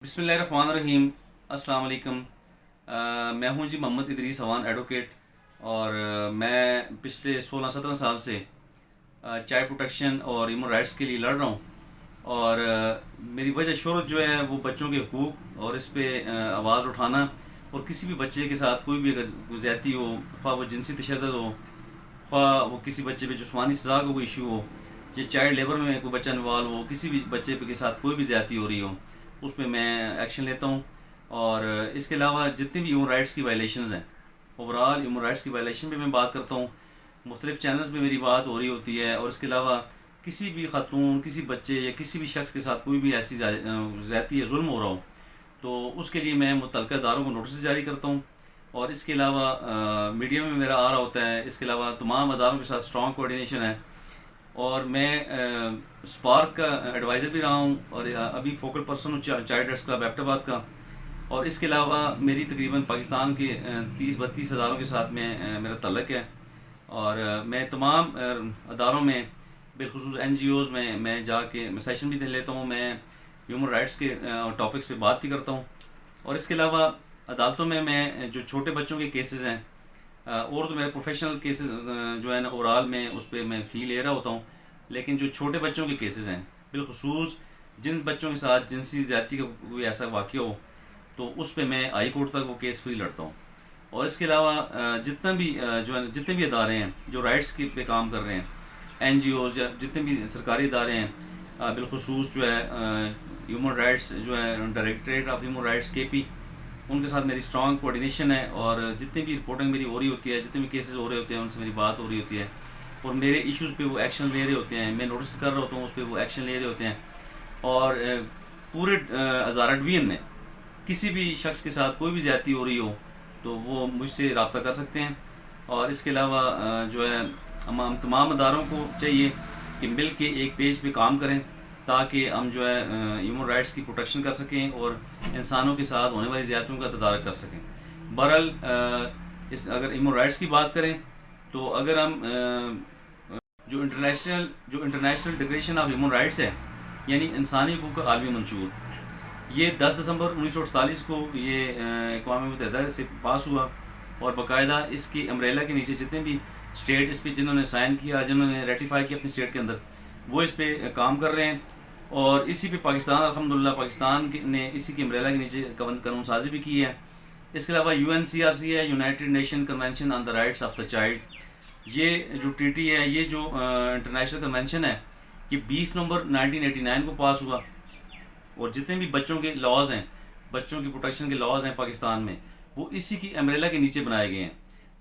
بسم اللہ الرحمن الرحیم۔ السلام علیکم۔ میں ہوں جی محمد ادریس اوان ایڈوکیٹ، اور میں پچھلے 16-17 سال سے چائلڈ پروٹیکشن اور ہیومن رائٹس کے لیے لڑ رہا ہوں، اور میری وجہ شہرت جو ہے وہ بچوں کے حقوق اور اس پہ آواز اٹھانا، اور کسی بھی بچے کے ساتھ کوئی بھی اگر کوئی زیادتی ہو، خواہ وہ جنسی تشدد ہو، خواہ وہ کسی بچے پہ جسمانی سزا کا کوئی ایشو ہو، یا چائلڈ لیبر میں کوئی بچہ انوالو ہو، کسی بھی بچے کے ساتھ کوئی بھی زیادتی ہو رہی ہو، اس پہ میں ایکشن لیتا ہوں۔ اور اس کے علاوہ جتنی بھی ہیومن رائٹس کی وائلیشنز ہیں، اوور آل ہیومن رائٹس کی وائلیشن پہ میں بات کرتا ہوں، مختلف چینلز پہ میری بات ہو رہی ہوتی ہے۔ اور اس کے علاوہ کسی بھی خاتون، کسی بچے یا کسی بھی شخص کے ساتھ کوئی بھی ایسی زیادتی یا ظلم ہو رہا ہو، تو اس کے لیے میں متعلقہ اداروں کو نوٹس جاری کرتا ہوں، اور اس کے علاوہ میڈیا میں میرا آ رہا ہوتا ہے۔ اس کے علاوہ تمام اداروں کے ساتھ اسٹرانگ کوآرڈینیشن ہے، اور میں اسپارک کا ایڈوائزر بھی رہا ہوں، اور ابھی فوکل پرسن ہوں چائلڈ رائٹس کلب ایبٹ آباد کا۔ اور اس کے علاوہ میری تقریباً پاکستان کے 30-32 اداروں کے ساتھ میرا تعلق ہے، اور میں تمام اداروں میں، بالخصوص این جی اوز میں جا کے میں سیشن بھی دے لیتا ہوں، میں ہیومن رائٹس کے ٹاپکس پہ بات بھی کرتا ہوں۔ اور اس کے علاوہ عدالتوں میں جو چھوٹے بچوں کے کیسز ہیں، اور تو میرے پروفیشنل کیسز جو ہے نا اوورال میں اس پہ میں فی لے رہا ہوتا ہوں، لیکن جو چھوٹے بچوں کے کیسز ہیں، بالخصوص جن بچوں کے ساتھ جنسی زیادتی کا کوئی ایسا واقعہ ہو، تو اس پہ میں ہائی کورٹ تک وہ کیس فری لڑتا ہوں۔ اور اس کے علاوہ جتنا بھی جو ہے جتنے بھی ادارے ہیں جو رائٹس کے پہ کام کر رہے ہیں، این جی اوز یا جتنے بھی سرکاری ادارے ہیں، بالخصوص جو ہے ہیومن رائٹس جو ہے ڈائریکٹریٹ آف ہیومن رائٹس کے پی، ان کے ساتھ میری اسٹرانگ کوآرڈینیشن ہے، اور جتنی بھی رپورٹنگ میری ہو رہی ہوتی ہے، جتنے بھی کیسز ہو رہے ہوتے ہیں، ان سے میری بات ہو رہی ہوتی ہے، اور میرے ایشوز پہ وہ ایکشن لے رہے ہوتے ہیں، میں نوٹس کر رہا ہوتا ہوں، اس پہ وہ ایکشن لے رہے ہوتے ہیں۔ اور پورے ہزارہ ڈویژن میں کسی بھی شخص کے ساتھ کوئی بھی زیادتی ہو رہی ہو تو وہ مجھ سے رابطہ کر سکتے ہیں۔ اور اس کے علاوہ جو ہے ہم تمام اداروں کو چاہیے کہ مل کے ایک پیج پہ کام کریں، تاکہ ہم جو ہے ہیومن رائٹس کی پروٹیکشن کر سکیں، اور انسانوں کے ساتھ ہونے والی زیادتیوں کا تدارک کر سکیں۔ بہرحال اگر ہیومن رائٹس کی بات کریں، تو اگر ہم جو international declaration of human rights ہے، یعنی انسانی حقوق کا عالمی منشور، یہ 10 دسمبر 1948 کو یہ اقوام متحدہ سے پاس ہوا، اور باقاعدہ اس کی امبریلا کے نیچے جتنے بھی اسٹیٹ اس پہ جنہوں نے سائن کیا، جنہوں نے ریٹیفائی کیا اپنی اسٹیٹ کے اندر، وہ اس پہ کام کر رہے ہیں۔ اور اسی پہ پاکستان، الحمدللہ پاکستان نے اسی کی امبریلا کے نیچے قانون سازی بھی کی ہے۔ اس کے علاوہ U N C R C ہے، United Nation Convention on the Rights of the Child, یہ جو ٹریٹی ہے، یہ جو انٹرنیشنل کنونشن ہے، یہ 20 نومبر 1989 کو پاس ہوا، اور جتنے بھی بچوں کے لاز ہیں، بچوں کی پروٹیکشن کے لاز ہیں پاکستان میں، وہ اسی کی امبریلا کے نیچے بنائے گئے ہیں۔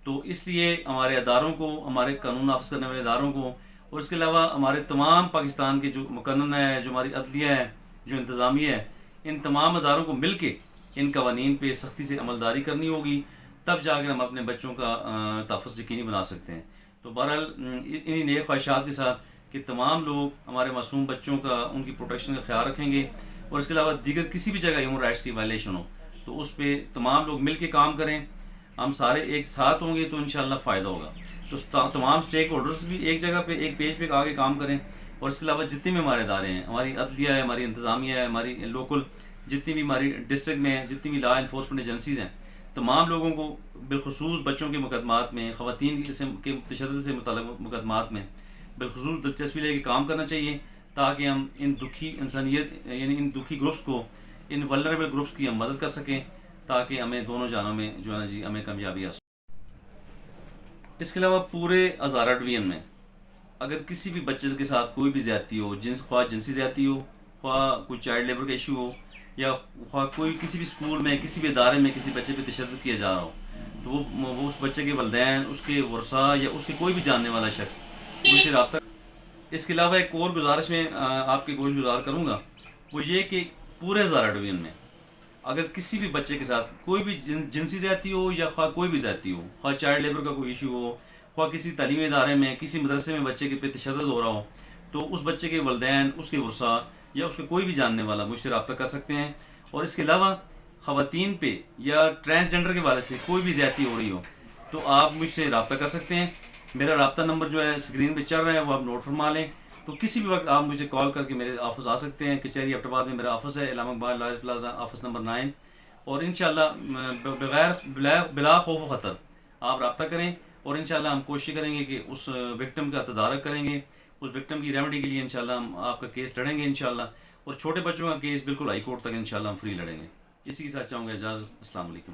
تو اس لیے ہمارے اداروں کو، ہمارے قانون نافذ کرنے والے اداروں کو، اور اس کے علاوہ ہمارے تمام پاکستان کے جو مقننہ ہے، جو ہماری عدلیہ ہے، جو انتظامیہ ہے، ان تمام اداروں کو مل کے ان قوانین پہ سختی سے عملداری کرنی ہوگی، تب جا کر ہم اپنے بچوں کا تحفظ یقینی بنا سکتے ہیں۔ تو بہرحال انہی نیک خواہشات کے ساتھ کہ تمام لوگ ہمارے معصوم بچوں کا، ان کی پروٹیکشن کا خیال رکھیں گے، اور اس کے علاوہ دیگر کسی بھی جگہ ہیومن رائٹس کی وائلیشن ہو تو اس پہ تمام لوگ مل کے کام کریں، ہم سارے ایک ساتھ ہوں گے تو انشاءاللہ فائدہ ہوگا۔ تو تمام اسٹیک ہولڈرز بھی ایک جگہ پہ، ایک پیج پہ آگے کام کریں، اور اس کے علاوہ جتنے بھی ہمارے ادارے ہیں، ہماری عدلیہ ہے، ہماری انتظامیہ ہے، ہماری لوکل جتنی بھی ہماری ڈسٹرکٹ میں جتنی بھی لا انفورسمنٹ ایجنسیز ہیں، تمام لوگوں کو بالخصوص بچوں کے مقدمات میں، خواتین کے تشدد سے متعلق مقدمات میں بالخصوص دلچسپی لے کے کام کرنا چاہیے، تاکہ ہم ان دکھی انسانیت، یعنی ان دکھی گروپس کو، ان ولنریبل گروپس کی ہم مدد کر سکیں، تاکہ ہمیں دونوں جانوں میں جو ہے نا جی ہمیں کامیابی حاصل۔ اس کے علاوہ پورے ہزارہ ڈویژن میں اگر کسی بھی بچے کے ساتھ کوئی بھی زیادتی ہو، خواہ جنسی زیادتی ہو، خواہ کوئی چائلڈ لیبر کا ایشو ہو، یا خواہ کوئی کسی بھی اسکول میں، کسی بھی ادارے میں کسی بچے پہ تشدد کیا جا رہا ہو، تو وہ اس بچے کے والدین، اس کے ورثاء، یا اس کے کوئی بھی جاننے والا شخص مجھ سے رابطہ۔ اس کے علاوہ ایک اور گزارش میں آپ کی گوش گزار کروں گا، وہ یہ کہ پورے ہزارہ ڈویژن میں اگر کسی بھی بچے کے ساتھ کوئی بھی جنسی زیادتی ہو، یا خواہ کوئی بھی زیادتی ہو، خواہ چائلڈ لیبر کا کوئی ایشو ہو، خواہ کسی تعلیمی ادارے میں، کسی مدرسے میں بچے کے پہ تشدد ہو رہا ہو، تو اس بچے کے والدین، اس کے ورثاء، یا اس کے کوئی بھی جاننے والا مجھ سے رابطہ کر سکتے ہیں۔ اور اس کے علاوہ خواتین پہ یا ٹرانسجنڈر کے والے سے کوئی بھی زیادتی ہو رہی ہو تو آپ مجھ سے رابطہ کر سکتے ہیں۔ میرا رابطہ نمبر جو ہے اسکرین پہ چل رہا ہے، وہ آپ نوٹ فرما لیں۔ تو کسی بھی وقت آپ مجھے کال کر کے میرے آفس آ سکتے ہیں. کچہری ایبٹ آباد میں میرا آفس ہے, علامہ اقبال لائز پلازا, آفس نمبر 9. اور انشاءاللہ بلا خوف و خطر آپ رابطہ کریں, اور انشاءاللہ ہم کوشش کریں گے کہ اس وکٹم کا تدارک کریں گے, اس وکٹم کی ریمیڈی کے لیے انشاءاللہ ہم آپ کا کیس لڑیں گے انشاءاللہ. اور چھوٹے بچوں کا کیس بالکل ہائی کورٹ تک انشاءاللہ ہم فری لڑیں گے. اسی کے ساتھ چاہوں گا اجازت. السلام علیکم.